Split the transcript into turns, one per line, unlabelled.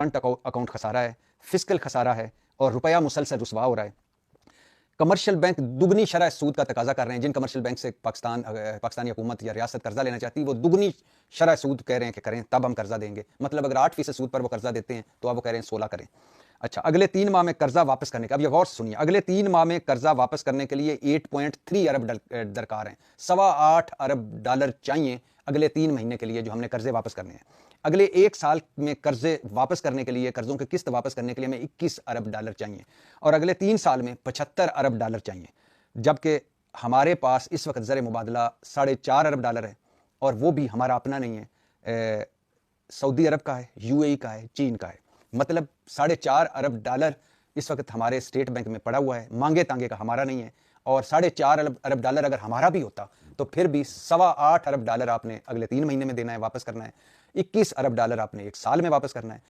Current account खसारा है, fiscal खसारा है और रुपया मुसलसल रुसवा हो रहा है। कमर्शियल बैंक दुगनी शरह सूद का तकाजा कर रहे हैं। जिन कमर्शियल बैंक से पाकिस्तानी हुकूमत या रियासत कर्जा लेना चाहती है वो दुगनी शरह सूद कह रहे हैं कि करें तब हम कर्जा देंगे। मतलब अगर 8% सूद पर वो कर्जा देते हैं तो अब वो कह रहे हैं 16 करें। अच्छा, अगले 3 माह में कर्जा वापस करने का, अब ये गौर सुनिए, अगले 3 माह में कर्जा वापस करने के लिए 8.3 अरब दरकार हैं। $8.25 अरब चाहिए अगले 3 महीने के लिए जो हमने कर्जे वापस करने हैं। अगले 1 साल में कर्जे वापस करने के लिए, कर्जों की किस्त वापस करने के लिए हमें $21 अरब चाहिए और अगले 3 साल में $75 अरब चाहिए। जबकि हमारे पास इस वक्त ज़र मुबादला $4.5 अरब है और वो भी हमारा अपना नहीं है, सऊदी अरब का है, यूएई का है, चीन का है। मतलब $4.5 अरब इस वक्त हमारे स्टेट बैंक में पड़ा हुआ है, मांगे तांगे का, हमारा नहीं है। और $4.5 अरब अगर हमारा भी होता तो फिर भी $8.25 अरब आपने अगले 3 महीने में देना है, वापस करना है। $21 अरब आपने 1 साल में वापस करना है।